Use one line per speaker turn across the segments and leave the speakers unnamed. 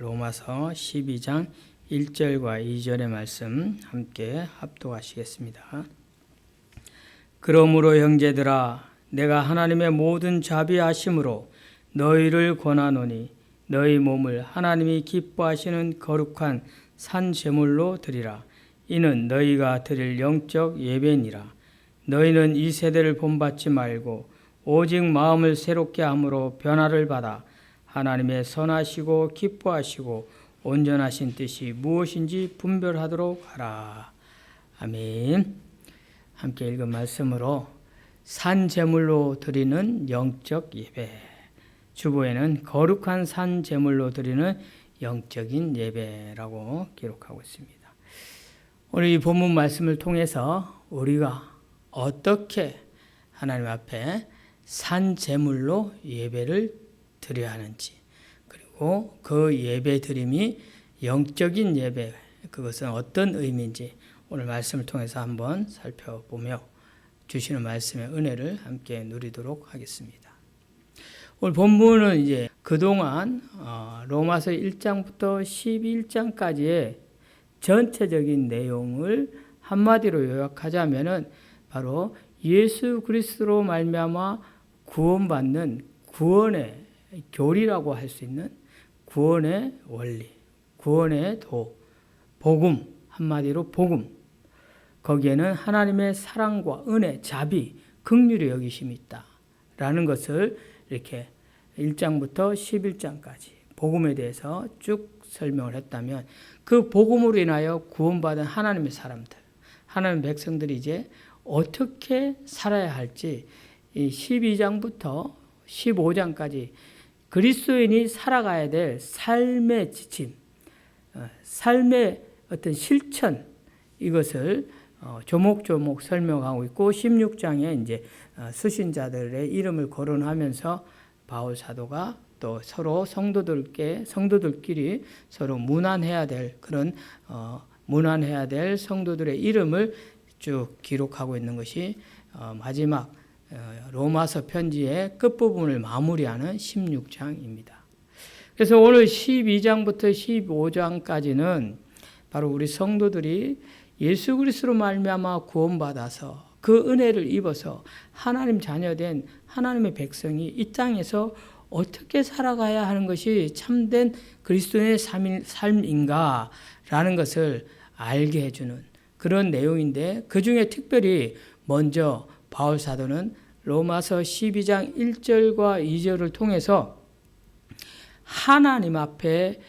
로마서 12장 1절과 2절의 말씀 함께 합독하시겠습니다. 그러므로 형제들아 내가 하나님의 모든 자비하심으로 너희를 권하노니 너희 몸을 하나님이 기뻐하시는 거룩한 산 제물로 드리라. 이는 너희가 드릴 영적 예배니라. 너희는 이 세대를 본받지 말고 오직 마음을 새롭게 함으로 변화를 받아 하나님의 선하시고 기뻐하시고 온전하신 뜻이 무엇인지 분별하도록 하라. 아멘. 함께 읽은 말씀으로 산 제물로 드리는 영적 예배, 주보에는 거룩한 산 제물로 드리는 영적인 예배라고 기록하고 있습니다. 오늘 이 본문 말씀을 통해서 우리가 어떻게 하나님 앞에 산 제물로 예배를 드려야 하는지, 그리고 그 예배 드림이 영적인 예배, 그것은 어떤 의미인지 오늘 말씀을 통해서 한번 살펴보며 주시는 말씀의 은혜를 함께 누리도록 하겠습니다. 오늘 본문은 이제 그동안 로마서 1장부터 11장까지의 전체적인 내용을 한마디로 요약하자면은 바로 예수 그리스도로 말미암아 구원받는 구원의 교리라고 할 수 있는 구원의 원리, 구원의 도, 복음, 한마디로 복음. 거기에는 하나님의 사랑과 은혜, 자비, 긍휼의 여기심이 있다라는 것을 이렇게 1장부터 11장까지 복음에 대해서 쭉 설명을 했다면, 그 복음으로 인하여 구원받은 하나님의 사람들, 하나님의 백성들이 이제 어떻게 살아야 할지 이 12장부터 15장까지 그리스도인이 살아가야 될 삶의 지침, 삶의 어떤 실천, 이것을 조목조목 설명하고 있고, 16장에 이제 수신자들의 이름을 거론하면서 바울 사도가 또 서로 성도들끼리 서로 문안해야 될 그런 문안해야 될 성도들의 이름을 쭉 기록하고 있는 것이 마지막 로마서 편지의 끝부분을 마무리하는 16장입니다. 그래서 오늘 12장부터 15장까지는 바로 우리 성도들이 예수 그리스도로 말미암아 구원받아서 그 은혜를 입어서 하나님 자녀된 하나님의 백성이 이 땅에서 어떻게 살아가야 하는 것이 참된 그리스도인의 삶인가라는 것을 알게 해주는 그런 내용인데, 그 중에 특별히 먼저 바울 사도는 로마서 12장 1절과 2절을 통해서 하나님 앞에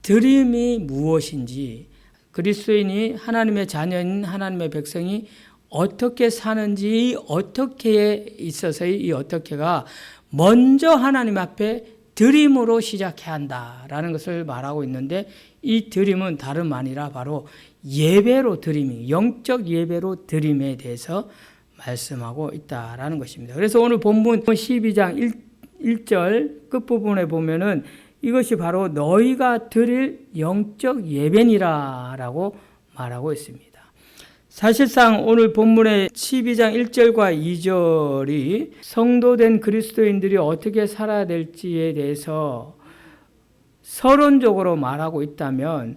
드림이 무엇인지, 그리스도인이 하나님의 자녀인 하나님의 백성이 어떻게 사는지, 어떻게에 있어서의 이 어떻게가 먼저 하나님 앞에 드림으로 시작해야 한다라는 것을 말하고 있는데, 이 드림은 다름 아니라 바로 예배로 드림이, 영적 예배로 드림에 대해서 말씀하고 있다라는 것입니다. 그래서 오늘 본문 12장 1절 끝부분에 보면은 이것이 바로 너희가 드릴 영적 예배니라라고 말하고 있습니다. 사실상 오늘 본문의 12장 1절과 2절이 성도된 그리스도인들이 어떻게 살아야 될지에 대해서 서론적으로 말하고 있다면,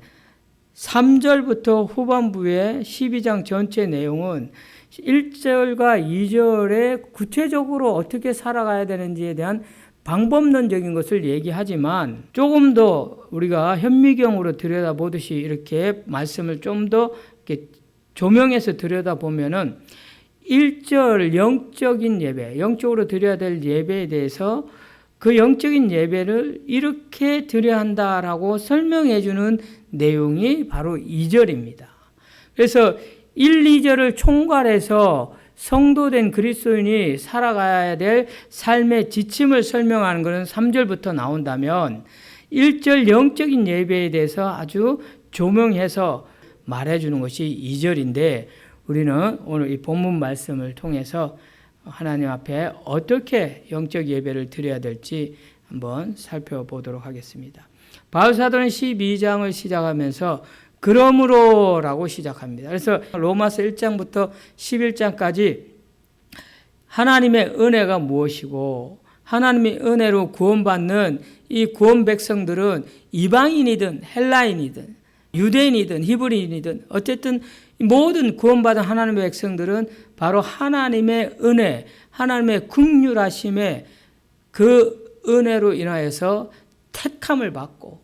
3절부터 후반부의 12장 전체 내용은 1절과 2절에 구체적으로 어떻게 살아가야 되는지에 대한 방법론적인 것을 얘기하지만, 조금 더 우리가 현미경으로 들여다보듯이 이렇게 말씀을 좀 더 조명해서 들여다보면은 1절 영적인 예배, 영적으로 드려야 될 예배에 대해서 그 영적인 예배를 이렇게 드려야 한다라고 설명해 주는 내용이 바로 2절입니다. 그래서 1, 2절을 총괄해서 성도된 그리스도인이 살아가야 될 삶의 지침을 설명하는 것은 3절부터 나온다면, 1절 영적인 예배에 대해서 아주 조명해서 말해주는 것이 2절인데, 우리는 오늘 이 본문 말씀을 통해서 하나님 앞에 어떻게 영적 예배를 드려야 될지 한번 살펴보도록 하겠습니다. 바울 사도는 12장을 시작하면서 그러므로라고 시작합니다. 그래서 로마서 1장부터 11장까지 하나님의 은혜가 무엇이고 하나님의 은혜로 구원받는 이 구원 백성들은 이방인이든 헬라인이든 유대인이든 히브리인이든 어쨌든 모든 구원받은 하나님의 백성들은 바로 하나님의 은혜, 하나님의 긍휼하심에 그 은혜로 인하여서 택함을 받고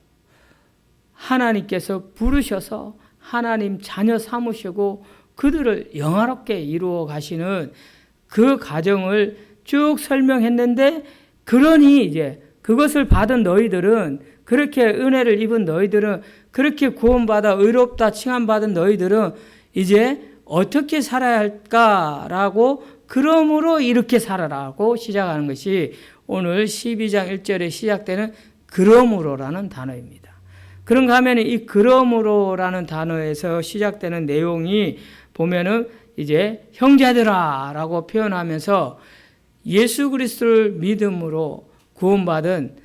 하나님께서 부르셔서 하나님 자녀 삼으시고 그들을 영화롭게 이루어 가시는 그 과정을 쭉 설명했는데, 그러니 이제 그것을 받은 너희들은, 그렇게 은혜를 입은 너희들은, 그렇게 구원받아 의롭다 칭함받은 너희들은 이제 어떻게 살아야 할까라고, 그러므로 이렇게 살아라고 시작하는 것이 오늘 12장 1절에 시작되는 그러므로라는 단어입니다. 그런가 하면 이 그러므로라는 단어에서 시작되는 내용이 보면은 이제 형제들아 라고 표현하면서 예수 그리스도를 믿음으로 구원받은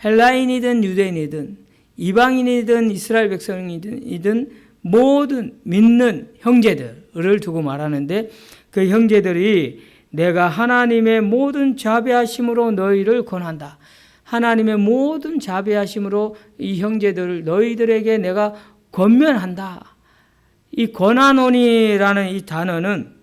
헬라인이든 유대인이든 이방인이든 이스라엘 백성이든 모든 믿는 형제들을 두고 말하는데, 그 형제들이 내가 하나님의 모든 자비하심으로 너희를 권한다. 하나님의 모든 자비하심으로 이 형제들을 너희들에게 내가 권면한다. 이 권하노니라는 이 단어는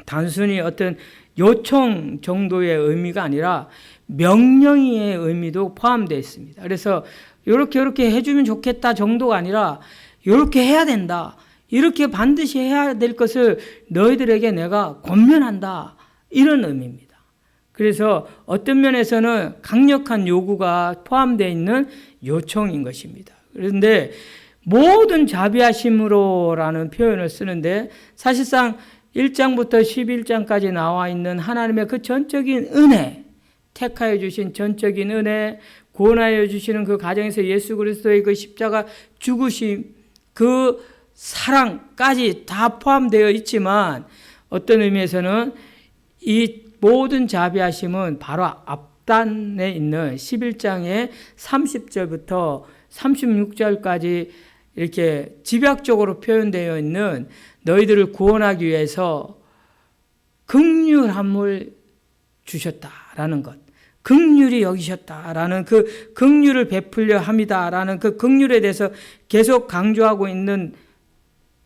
단순히 어떤 요청 정도의 의미가 아니라 명령의 의미도 포함되어 있습니다. 그래서 이렇게 해주면 좋겠다 정도가 아니라 이렇게 해야 된다, 이렇게 반드시 해야 될 것을 너희들에게 내가 권면한다, 이런 의미입니다. 그래서 어떤 면에서는 강력한 요구가 포함되어 있는 요청인 것입니다. 그런데 모든 자비하심으로라는 표현을 쓰는데, 사실상 1장부터 11장까지 나와 있는 하나님의 그 전적인 은혜, 택하여 주신 전적인 은혜, 구원하여 주시는 그 가정에서 예수 그리스도의 그 십자가 죽으심, 그 사랑까지 다 포함되어 있지만, 어떤 의미에서는 이 모든 자비하심은 바로 앞단에 있는 11장의 30절부터 36절까지 이렇게 집약적으로 표현되어 있는 너희들을 구원하기 위해서 긍휼함을 주셨다라는 것, 긍휼히 여기셨다라는 그 긍휼을 베풀려 함이다라는 그 긍휼에 대해서 계속 강조하고 있는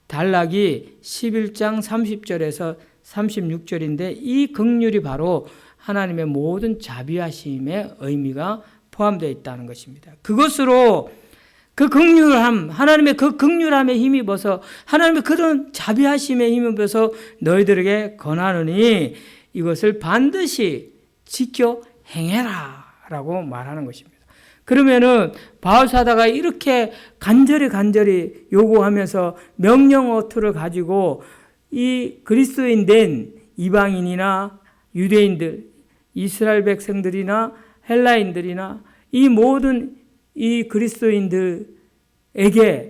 단락이 11장 30절에서 36절인데, 이 긍휼이 바로 하나님의 모든 자비하심의 의미가 포함되어 있다는 것입니다. 그것으로 그 긍휼함, 하나님의 그 긍휼함에 힘입어서, 하나님의 그런 자비하심에 힘입어서 너희들에게 권하노니 이것을 반드시 지켜 행해라 라고 말하는 것입니다. 그러면은 바울 사도가 이렇게 간절히 요구하면서 명령어투를 가지고 이 그리스도인 된 이방인이나 유대인들, 이스라엘 백성들이나 헬라인들이나 이 모든 이 그리스도인들에게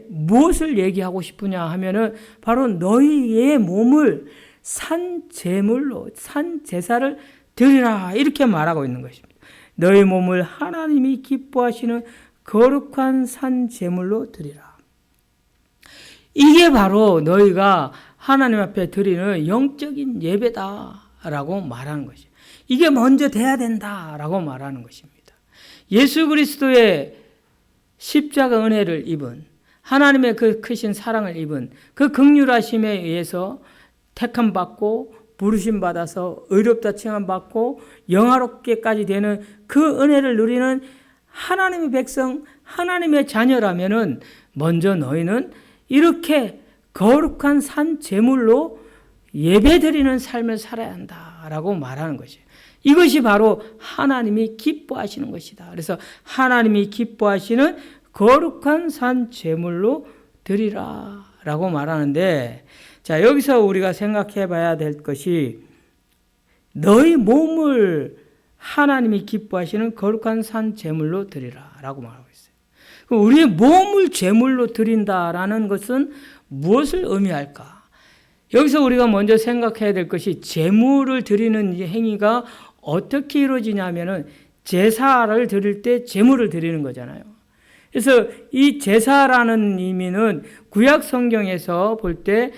무엇을 얘기하고 싶으냐 하면은 바로 너희의 몸을 산 제물로, 산 제사를 드리라, 이렇게 말하고 있는 것입니다. 너희 몸을 하나님이 기뻐하시는 거룩한 산 제물로 드리라. 이게 바로 너희가 하나님 앞에 드리는 영적인 예배다라고 말하는 것이에요. 이게 먼저 돼야 된다라고 말하는 것입니다. 예수 그리스도의 십자가 은혜를 입은, 하나님의 그 크신 사랑을 입은 그 긍휼하심에 의해서 택함 받고 부르심 받아서 의롭다 칭함 받고 영화롭게까지 되는 그 은혜를 누리는 하나님의 백성, 하나님의 자녀라면은 먼저 너희는 이렇게 거룩한 산 제물로 예배드리는 삶을 살아야 한다라고 말하는 것이에요. 이것이 바로 하나님이 기뻐하시는 것이다. 그래서 하나님이 기뻐하시는 거룩한 산 제물로 드리라라고 말하는데, 자, 여기서 우리가 생각해 봐야 될 것이 너희 몸을 하나님이 기뻐하시는 거룩한 산 제물로 드리라라고 말하고 있어요. 우리의 몸을 제물로 드린다라는 것은 무엇을 의미할까? 여기서 우리가 먼저 생각해야 될 것이 제물을 드리는 이 행위가 어떻게 이루어지냐면은 제사를 드릴 때 제물을 드리는 거잖아요. 그래서 이 제사라는 의미는 구약 성경에서 볼 때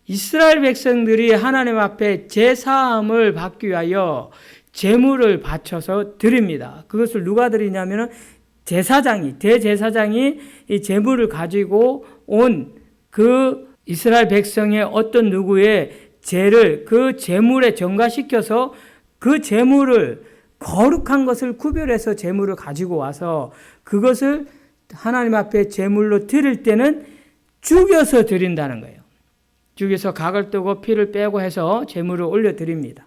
이스라엘 백성들이 하나님 앞에 제사함을 받기 위하여 제물을 바쳐서 드립니다. 그것을 누가 드리냐면은 대제사장이 이 제물을 가지고 온 그 이스라엘 백성의 어떤 누구의 죄를 그 제물에 전가시켜서 그 제물을 거룩한 것을 구별해서 제물을 가지고 와서 그것을 하나님 앞에 제물로 드릴 때는 죽여서 드린다는 거예요. 죽여서 각을 뜨고 피를 빼고 해서 제물을 올려 드립니다.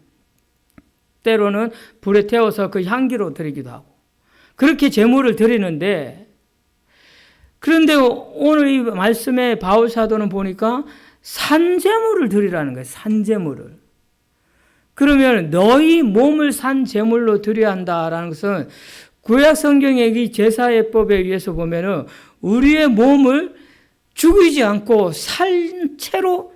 때로는 불에 태워서 그 향기로 드리기도 하고 그렇게 제물을 드리는데, 그런데 오늘 이 말씀에 바울 사도는 보니까 산제물을 드리라는 거예요. 산제물을. 그러면 너희 몸을 산제물로 드려야 한다라는 것은 구약 성경의 이 제사예법에 의해서 보면은 우리의 몸을 죽이지 않고 산 채로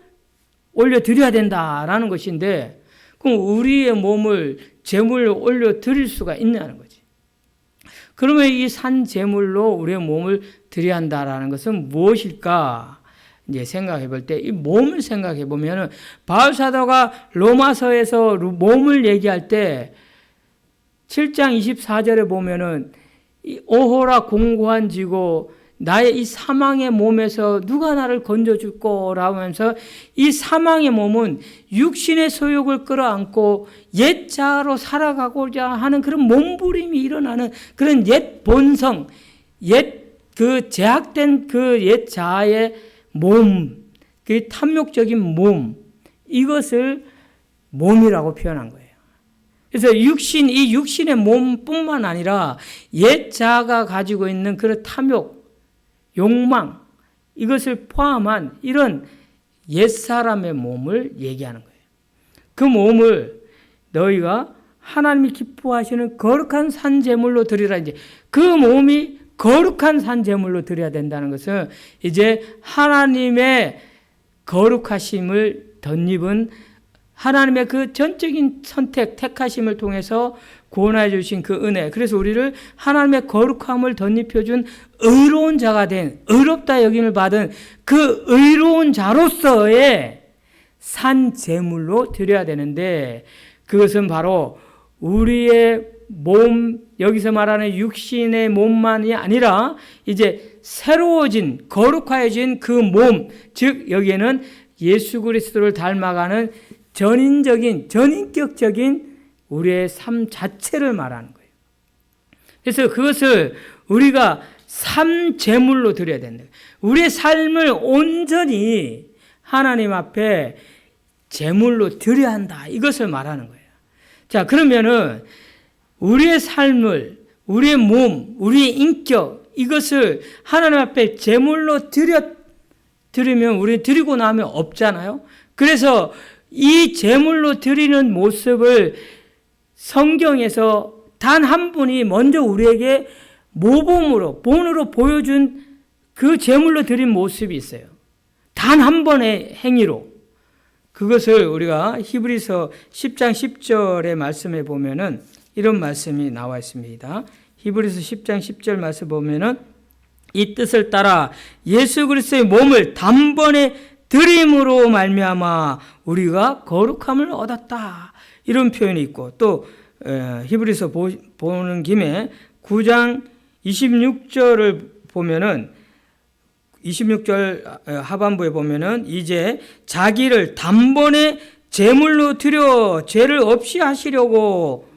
올려 드려야 된다라는 것인데, 그럼 우리의 몸을 제물로 올려 드릴 수가 있냐는 거지. 그러면 이 산 제물로 우리의 몸을 드려야 한다라는 것은 무엇일까? 이제 생각해 볼 때 이 몸을 생각해 보면은 바울 사도가 로마서에서 몸을 얘기할 때 7장 24절에 보면은 오호라 공고한 지고 나의 이 사망의 몸에서 누가 나를 건져줄 거라고 하면서 이 사망의 몸은 육신의 소욕을 끌어안고 옛 자아로 살아가고자 하는 그런 몸부림이 일어나는 그런 옛 본성, 그 제약된 그 옛 자아의 몸, 그 탐욕적인 몸, 이것을 몸이라고 표현한 거예요. 그래서 이 육신의 몸뿐만 아니라 옛 자아가 가지고 있는 그런 탐욕, 욕망, 이것을 포함한 이런 옛사람의 몸을 얘기하는 거예요. 그 몸을 너희가 하나님이 기뻐하시는 거룩한 산제물로 드리라. 이제 그 몸이 거룩한 산제물로 드려야 된다는 것은 이제 하나님의 거룩하심을 덧입은 하나님의 그 전적인 선택, 택하심을 통해서 구원해 주신 그 은혜. 그래서 우리를 하나님의 거룩함을 덧입혀준 의로운 자가 된, 의롭다 여김을 받은 그 의로운 자로서의 산 제물로 드려야 되는데, 그것은 바로 우리의 몸, 여기서 말하는 육신의 몸만이 아니라 이제 새로워진, 거룩하여진 그 몸, 즉 여기에는 예수 그리스도를 닮아가는 전인격적인 우리의 삶 자체를 말하는 거예요. 그래서 그것을 우리가 삶 제물로 드려야 된다. 우리의 삶을 온전히 하나님 앞에 제물로 드려야 한다. 이것을 말하는 거예요. 자, 그러면은 우리의 삶을, 우리의 몸, 우리의 인격, 이것을 하나님 앞에 제물로 드리면 우리 드리고 나면 없잖아요. 그래서 이 제물로 드리는 모습을 성경에서 단 한 분이 먼저 우리에게 모범으로, 본으로 보여준 그 제물로 드린 모습이 있어요. 단 한 번의 행위로. 그것을 우리가 히브리서 10장 10절의 말씀에 보면은 이런 말씀이 나와 있습니다. 히브리서 10장 10절 말씀 보면은 이 뜻을 따라 예수 그리스도의 몸을 단번에 드림으로 말미암아 우리가 거룩함을 얻었다. 이런 표현이 있고, 또 히브리서 보는 김에 9장 26절을 보면은 26절 하반부에 보면은 이제 자기를 단번에 제물로 드려 죄를 없이 하시려고,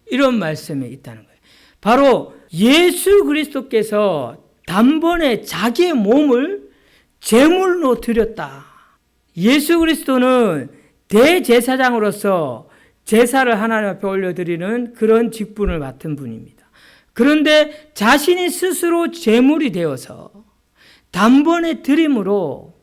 이런 말씀이 있다는 거예요. 바로 예수 그리스도께서 단번에 자기의 몸을 제물로 드렸다. 예수 그리스도는 대제사장으로서 제사를 하나님 앞에 올려드리는 그런 직분을 맡은 분입니다. 그런데 자신이 스스로 제물이 되어서 단번에 드림으로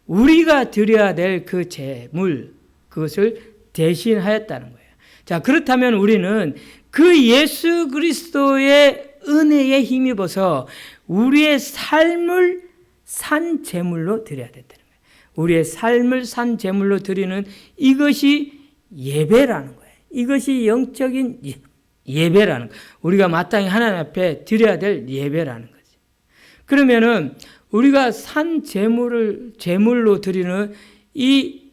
우리가 드려야 될 그 제물, 그것을 대신하였다는 거예요. 자, 그렇다면 우리는 그 예수 그리스도의 은혜에 힘입어서 우리의 삶을 산 제물로 드려야 된다는 거예요. 우리의 삶을 산 제물로 드리는 이것이 예배라는 거예요. 이것이 영적인 예배라는 거예요. 우리가 마땅히 하나님 앞에 드려야 될 예배라는 거죠. 그러면은 우리가 산 제물로 드리는 이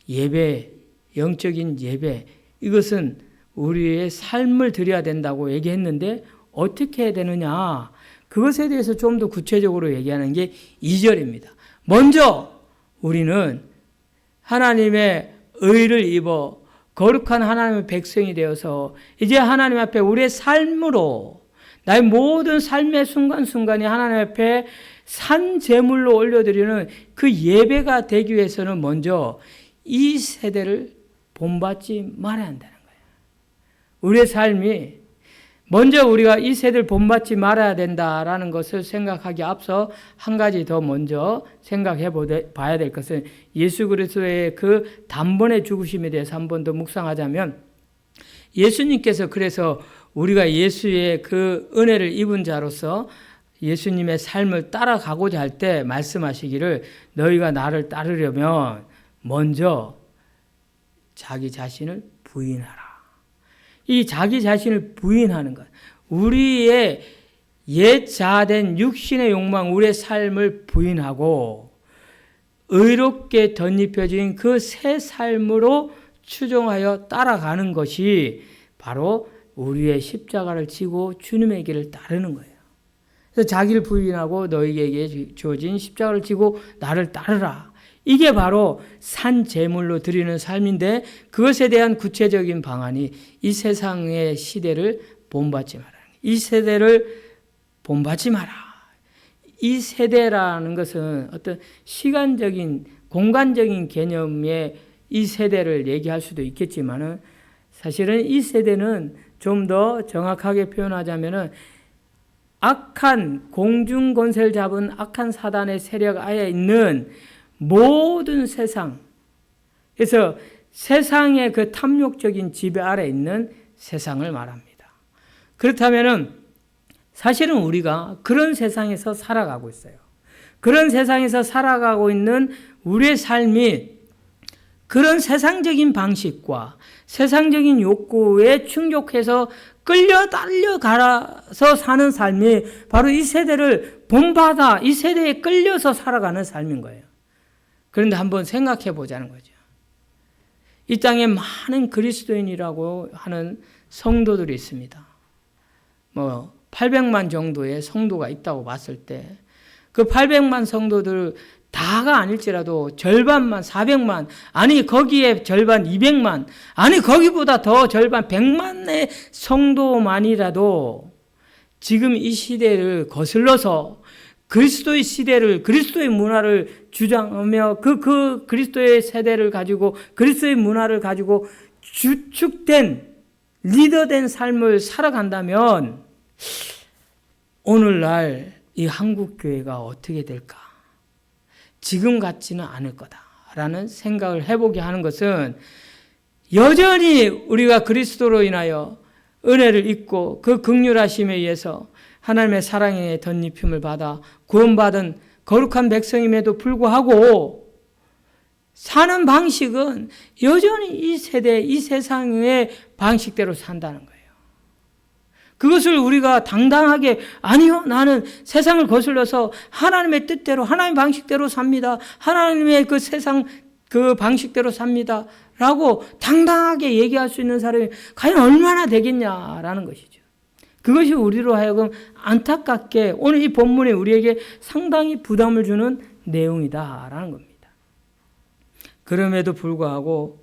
예배, 영적인 예배, 이것은 우리의 삶을 드려야 된다고 얘기했는데 어떻게 해야 되느냐? 그것에 대해서 좀 더 구체적으로 얘기하는 게 2절입니다. 먼저 우리는 하나님의 의를 입어 거룩한 하나님의 백성이 되어서 이제 하나님 앞에 우리의 삶으로 나의 모든 삶의 순간순간이 하나님 앞에 산 제물로 올려드리는 그 예배가 되기 위해서는 먼저 이 세대를 본받지 말아야 한다는 거예요. 우리의 삶이 먼저 우리가 이 세대를 본받지 말아야 된다라는 것을 생각하기 앞서 한 가지 더 먼저 생각해 봐야 될 것은 예수 그리스도의 그 단번에 죽으심에 대해서 한 번 더 묵상하자면 예수님께서 그래서 우리가 예수의 그 은혜를 입은 자로서 예수님의 삶을 따라가고자 할 때 말씀하시기를 너희가 나를 따르려면 먼저 자기 자신을 부인하라. 이 자기 자신을 부인하는 것, 우리의 옛 자아된 육신의 욕망, 우리의 삶을 부인하고 의롭게 덧입혀진 그 새 삶으로 추종하여 따라가는 것이 바로 우리의 십자가를 지고 주님의 길을 따르는 거예요. 그래서 자기를 부인하고 너희에게 주어진 십자가를 지고 나를 따르라. 이게 바로 산 제물로 드리는 삶인데 그것에 대한 구체적인 방안이 이 세상의 시대를 본받지 마라. 이 세대를 본받지 마라. 이 세대라는 것은 어떤 시간적인 공간적인 개념의 이 세대를 얘기할 수도 있겠지만은 사실은 이 세대는 좀 더 정확하게 표현하자면은 악한 공중 권세를 잡은 악한 사단의 세력 아래 있는 모든 세상, 그래서 세상의 그 탐욕적인 지배 아래 있는 세상을 말합니다. 그렇다면은 사실은 우리가 그런 세상에서 살아가고 있어요. 그런 세상에서 살아가고 있는 우리의 삶이 그런 세상적인 방식과 세상적인 욕구에 충족해서 끌려 달려가서 사는 삶이 바로 이 세대를 본받아 이 세대에 끌려서 살아가는 삶인 거예요. 그런데 한번 생각해 보자는 거죠. 이 땅에 많은 그리스도인이라고 하는 성도들이 있습니다. 800만 정도의 성도가 있다고 봤을 때 그 800만 성도들 다가 아닐지라도 절반만 400만, 아니 거기에 절반 200만, 아니 거기보다 더 절반 100만의 성도만이라도 지금 이 시대를 거슬러서 그리스도의 시대를, 그리스도의 문화를 주장하며 그 그리스도의 세대를 가지고 그리스도의 문화를 가지고 주축된 리더된 삶을 살아간다면 오늘날 이 한국교회가 어떻게 될까? 지금 같지는 않을 거다라는 생각을 해보게 하는 것은 여전히 우리가 그리스도로 인하여 은혜를 입고 그 긍휼하심에 의해서 하나님의 사랑의 덧입힘을 받아 구원받은 거룩한 백성임에도 불구하고 사는 방식은 여전히 이 세대, 이 세상의 방식대로 산다는 거예요. 그것을 우리가 당당하게 아니요, 나는 세상을 거슬러서 하나님의 뜻대로, 하나님의 방식대로 삽니다. 하나님의 그 세상 그 방식대로 삽니다. 라고 당당하게 얘기할 수 있는 사람이 과연 얼마나 되겠냐라는 것이죠. 그것이 우리로 하여금 안타깝게 오늘 이 본문이 우리에게 상당히 부담을 주는 내용이다라는 겁니다. 그럼에도 불구하고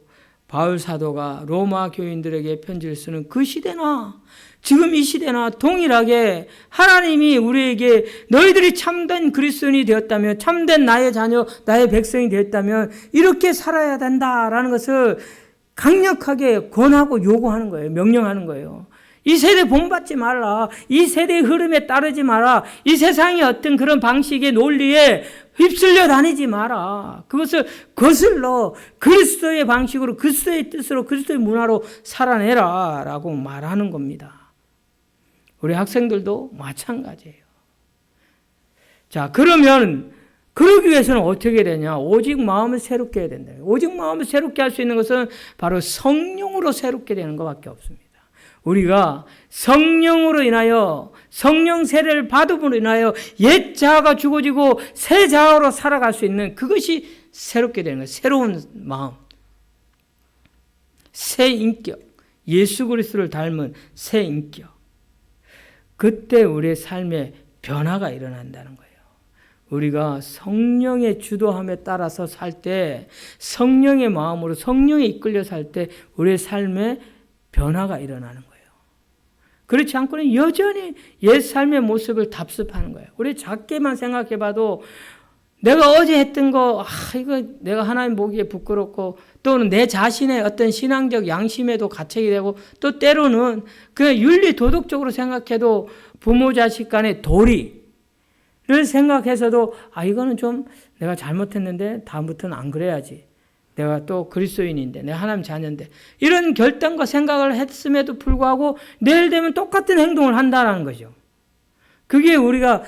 바울 사도가 로마 교인들에게 편지를 쓰는 그 시대나 지금 이 시대나 동일하게 하나님이 우리에게 너희들이 참된 그리스도인이 되었다면, 참된 나의 자녀, 나의 백성이 되었다면 이렇게 살아야 된다라는 것을 강력하게 권하고 요구하는 거예요. 명령하는 거예요. 이 세대 본받지 말라. 이 세대의 흐름에 따르지 마라. 이 세상의 어떤 그런 방식의 논리에 휩쓸려 다니지 마라. 그것을 거슬러 그리스도의 방식으로, 그리스도의 뜻으로, 그리스도의 문화로 살아내라 라고 말하는 겁니다. 우리 학생들도 마찬가지예요. 자, 그러면 그러기 위해서는 어떻게 되냐? 오직 마음을 새롭게 해야 된다. 오직 마음을 새롭게 할 수 있는 것은 바로 성령으로 새롭게 되는 것밖에 없습니다. 우리가 성령으로 인하여 성령 세례를 받음으로 인하여 옛 자아가 죽어지고 새 자아로 살아갈 수 있는 그것이 새롭게 되는 거예요. 새로운 마음, 새 인격, 예수 그리스도를 닮은 새 인격. 그때 우리의 삶에 변화가 일어난다는 거예요. 우리가 성령의 주도함에 따라서 살 때, 성령의 마음으로 성령에 이끌려 살 때 우리의 삶에 변화가 일어나는 거예요. 그렇지 않고는 여전히 옛 삶의 모습을 답습하는 거예요. 우리 작게만 생각해봐도 내가 어제 했던 거, 이거 내가 하나님 보기에 부끄럽고, 또는 내 자신의 어떤 신앙적 양심에도 가책이 되고, 또 때로는 그냥 윤리 도덕적으로 생각해도 부모 자식 간의 도리를 생각해서도 이거는 좀 내가 잘못했는데 다음부터는 안 그래야지. 내가 또 그리스도인인데, 내가 하나님 자녀인데, 이런 결단과 생각을 했음에도 불구하고 내일 되면 똑같은 행동을 한다는 거죠. 그게 우리가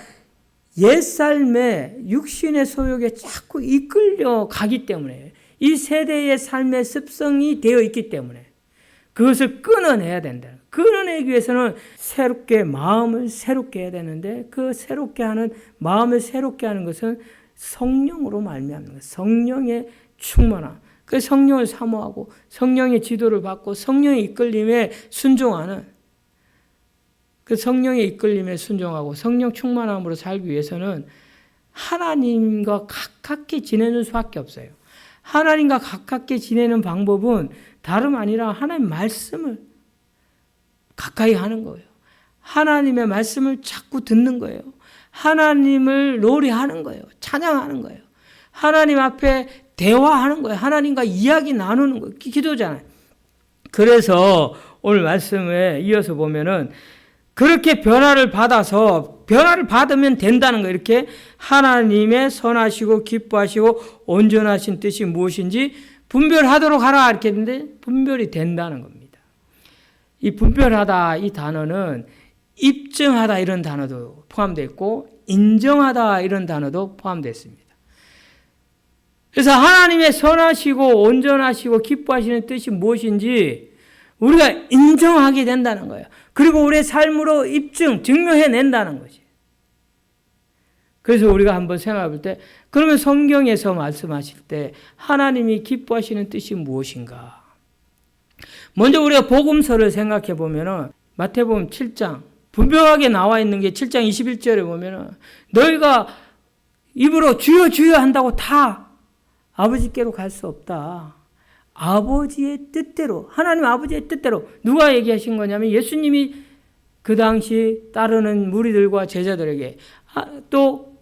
옛삶의 육신의 소욕에 자꾸 이끌려 가기 때문에, 이 세대의 삶의 습성이 되어 있기 때문에 그것을 끊어내야 된다. 끊어내기 위해서는 새롭게 마음을 새롭게 해야 되는데, 그 새롭게 하는, 마음을 새롭게 하는 것은 성령으로 말미암는 거예요. 성령의 충만함. 그 성령을 사모하고 성령의 지도를 받고 성령의 이끌림에 순종하는, 그 성령의 이끌림에 순종하고 성령 충만함으로 살기 위해서는 하나님과 가깝게 지내는 수밖에 없어요. 하나님과 가깝게 지내는 방법은 다름 아니라 하나님 말씀을 가까이 하는 거예요. 하나님의 말씀을 자꾸 듣는 거예요. 하나님을 노래하는 거예요. 찬양하는 거예요. 하나님 앞에 대화하는 거예요. 하나님과 이야기 나누는 거예요. 기도잖아요. 그래서 오늘 말씀에 이어서 보면은 그렇게 변화를 받아서, 변화를 받으면 된다는 거예요. 이렇게 하나님의 선하시고 기뻐하시고 온전하신 뜻이 무엇인지 분별하도록 하라 이렇게 했는데, 분별이 된다는 겁니다. 이 분별하다 이 단어는 입증하다 이런 단어도 포함되어 있고 인정하다 이런 단어도 포함되어 있습니다. 그래서 하나님의 선하시고 온전하시고 기뻐하시는 뜻이 무엇인지 우리가 인정하게 된다는 거예요. 그리고 우리의 삶으로 증명해낸다는 거지. 그래서 우리가 한번 생각해 볼 때, 그러면 성경에서 말씀하실 때 하나님이 기뻐하시는 뜻이 무엇인가? 먼저 우리가 복음서를 생각해 보면은 마태복음 7장, 분명하게 나와 있는 게 7장 21절에 보면은 너희가 입으로 주여 주여 한다고 다 아버지께로 갈 수 없다. 아버지의 뜻대로, 하나님 아버지의 뜻대로. 누가 얘기하신 거냐면 예수님이 그 당시 따르는 무리들과 제자들에게,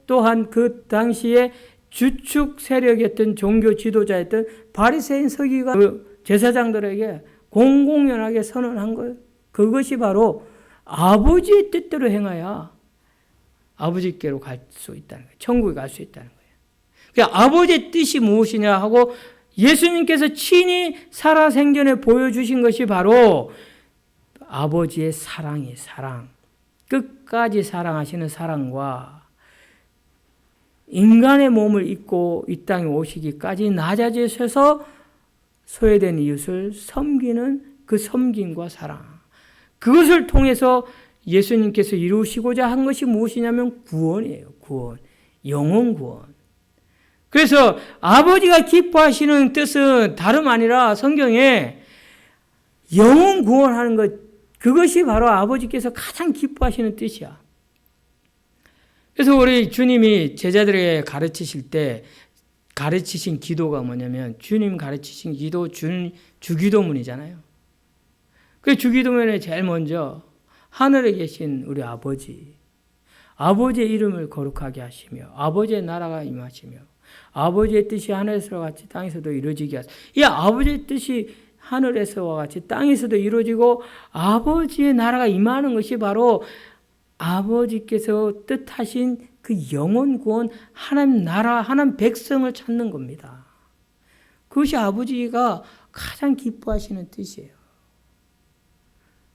또한 그 당시에 주축 세력이었던 종교 지도자였던 바리새인 서기가 그 제사장들에게 공공연하게 선언한 거예요. 그것이 바로 아버지의 뜻대로 행하여 아버지께로 갈 수 있다는 거예요. 천국에 갈 수 있다는 거예요. 그러니까 아버지의 뜻이 무엇이냐 하고 예수님께서 친히 살아생전에 보여주신 것이 바로 아버지의 사랑이에요. 사랑. 끝까지 사랑하시는 사랑과 인간의 몸을 입고 이 땅에 오시기까지 낮아지셔서 소외된 이웃을 섬기는 그 섬김과 사랑. 그것을 통해서 예수님께서 이루시고자 한 것이 무엇이냐면 구원이에요. 구원. 영혼 구원. 그래서 아버지가 기뻐하시는 뜻은 다름 아니라 성경에 영혼 구원하는 것, 그것이 바로 아버지께서 가장 기뻐하시는 뜻이야. 그래서 우리 주님이 제자들에게 가르치실 때 가르치신 기도가 뭐냐면, 주님 가르치신 기도 주기도문이잖아요. 그 주기도문에 제일 먼저 하늘에 계신 우리 아버지, 아버지의 이름을 거룩하게 하시며 아버지의 나라가 임하시며 아버지의 뜻이 하늘에서와 같이 땅에서도 이루어지게 하소서. 이 아버지의 뜻이 하늘에서와 같이 땅에서도 이루어지고 아버지의 나라가 임하는 것이 바로 아버지께서 뜻하신 그 영혼 구원, 하나님 나라, 하나님 백성을 찾는 겁니다. 그것이 아버지가 가장 기뻐하시는 뜻이에요.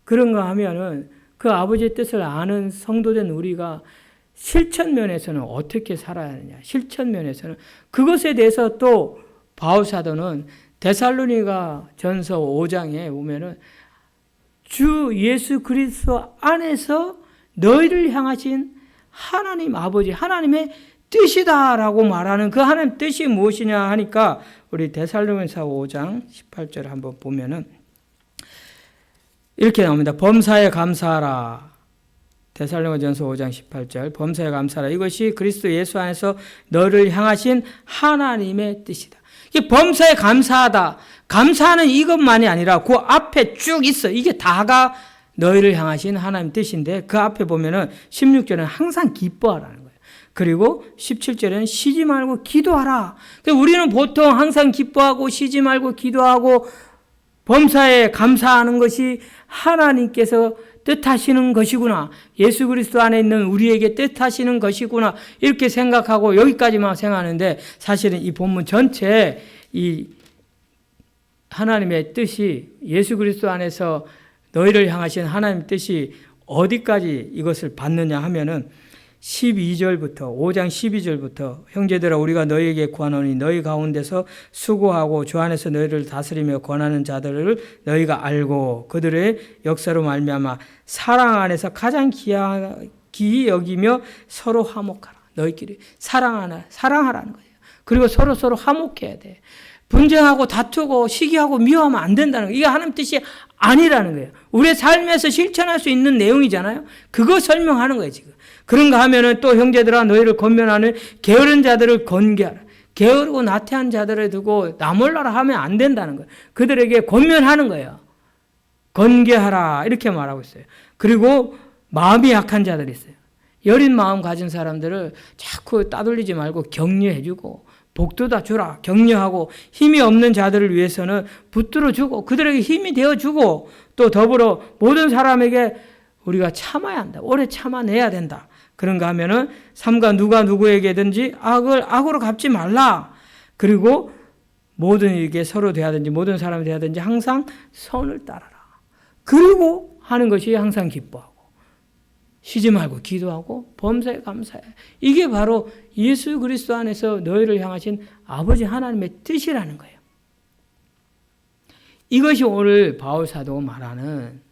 그런가 하면은 그 아버지의 뜻을 아는 성도된 우리가 실천 면에서는 어떻게 살아야 하느냐. 실천 면에서는 그것에 대해서 또 바울 사도는 데살로니가 전서 5장에 보면은 주 예수 그리스도 안에서 너희를 향하신 하나님 아버지, 하나님의 뜻이다라고 말하는 그 하나님 뜻이 무엇이냐 하니까 우리 데살로니가서 5장 18절 한번 보면은 이렇게 나옵니다. 범사에 감사하라. 데살로니가전서 5장 18절. 범사에 감사하라. 이것이 그리스도 예수 안에서 너를 향하신 하나님의 뜻이다. 이게 범사에 감사하다. 감사하는 이것만이 아니라 그 앞에 쭉 있어. 이게 다가 너희를 향하신 하나님 뜻인데 그 앞에 보면은 16절은 항상 기뻐하라는 거예요. 그리고 17절에는 쉬지 말고 기도하라. 우리는 보통 항상 기뻐하고 쉬지 말고 기도하고 범사에 감사하는 것이 하나님께서 뜻하시는 것이구나. 예수 그리스도 안에 있는 우리에게 뜻하시는 것이구나. 이렇게 생각하고 여기까지만 생각하는데 사실은 이 본문 전체에 이 하나님의 뜻이 예수 그리스도 안에서 너희를 향하신 하나님의 뜻이 어디까지 이것을 받느냐 하면은 12절부터 5장 12절부터 형제들아 우리가 너희에게 구하노니 너희 가운데서 수고하고 주 안에서 너희를 다스리며 권하는 자들을 너희가 알고 그들의 역사로 말미암아 사랑 안에서 가장 기이 여기며 서로 화목하라. 너희끼리 사랑하라는 거예요. 그리고 서로 화목해야 돼. 분쟁하고 다투고 시기하고 미워하면 안 된다는 거예요. 이게 하나님 뜻이 아니라는 거예요. 우리의 삶에서 실천할 수 있는 내용이잖아요. 그거 설명하는 거예요, 지금. 그런가 하면은 또 형제들아 너희를 권면하는 게으른 자들을 건개하라. 게으르고 나태한 자들을 두고 나 몰라라 하면 안 된다는 거예요. 그들에게 권면하는 거예요. 건개하라 이렇게 말하고 있어요. 그리고 마음이 약한 자들이 있어요. 여린 마음 가진 사람들을 자꾸 따돌리지 말고 격려해주고 복도다 주라 격려하고 힘이 없는 자들을 위해서는 붙들어주고 그들에게 힘이 되어주고 또 더불어 모든 사람에게 우리가 참아야 한다. 오래 참아내야 된다. 그런가 하면은 삼가 누가 누구에게든지 악으로 갚지 말라. 그리고 모든 이게 서로 돼야든지 모든 사람이 돼야든지 항상 선을 따라라. 그리고 하는 것이 항상 기뻐하고 쉬지 말고 기도하고 범사에 감사해. 이게 바로 예수 그리스도 안에서 너희를 향하신 아버지 하나님의 뜻이라는 거예요. 이것이 오늘 바울 사도가 말하는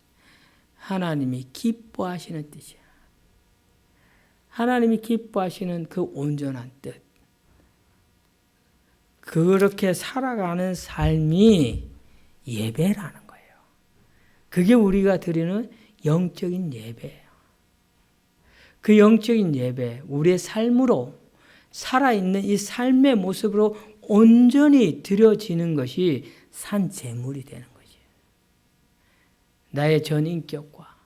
하나님이 기뻐하시는 뜻이야. 하나님이 기뻐하시는 그 온전한 뜻. 그렇게 살아가는 삶이 예배라는 거예요. 그게 우리가 드리는 영적인 예배예요. 그 영적인 예배, 우리의 삶으로 살아있는 이 삶의 모습으로 온전히 드려지는 것이 산 제물이 되는 거지요. 나의 전인격과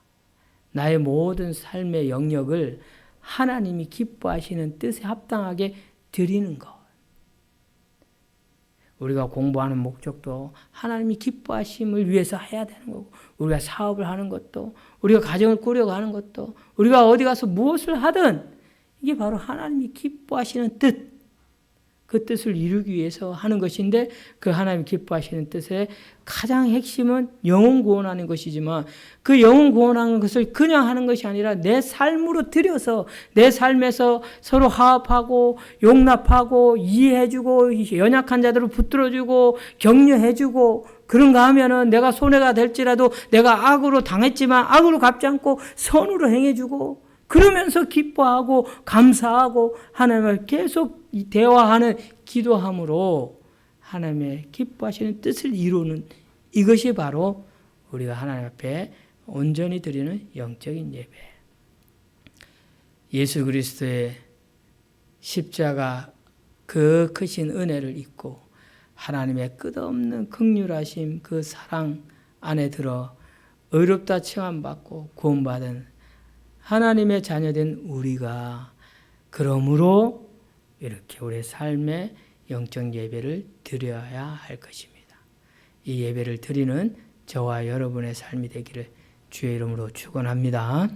나의 모든 삶의 영역을 하나님이 기뻐하시는 뜻에 합당하게 드리는 것. 우리가 공부하는 목적도 하나님이 기뻐하심을 위해서 해야 되는 거고, 우리가 사업을 하는 것도, 우리가 가정을 꾸려가는 것도, 우리가 어디 가서 무엇을 하든 이게 바로 하나님이 기뻐하시는 뜻, 그 뜻을 이루기 위해서 하는 것인데 그 하나님이 기뻐하시는 뜻의 가장 핵심은 영혼 구원하는 것이지만 그 영혼 구원하는 것을 그냥 하는 것이 아니라 내 삶으로 들여서 내 삶에서 서로 화합하고 용납하고 이해해주고 연약한 자들을 붙들어주고 격려해주고 그런가 하면은 내가 손해가 될지라도 내가 악으로 당했지만 악으로 갚지 않고 선으로 행해주고 그러면서 기뻐하고 감사하고 하나님을 계속 대화하는 기도함으로 하나님의 기뻐하시는 뜻을 이루는 이것이 바로 우리가 하나님 앞에 온전히 드리는 영적인 예배. 예수 그리스도의 십자가 그 크신 은혜를 잊고 하나님의 끝없는 긍휼하심 그 사랑 안에 들어 의롭다 칭함받고 구원받은 하나님의 자녀된 우리가 그러므로 이렇게 우리의 삶의 영적 예배를 드려야 할 것입니다. 이 예배를 드리는 저와 여러분의 삶이 되기를 주의 이름으로 축원합니다.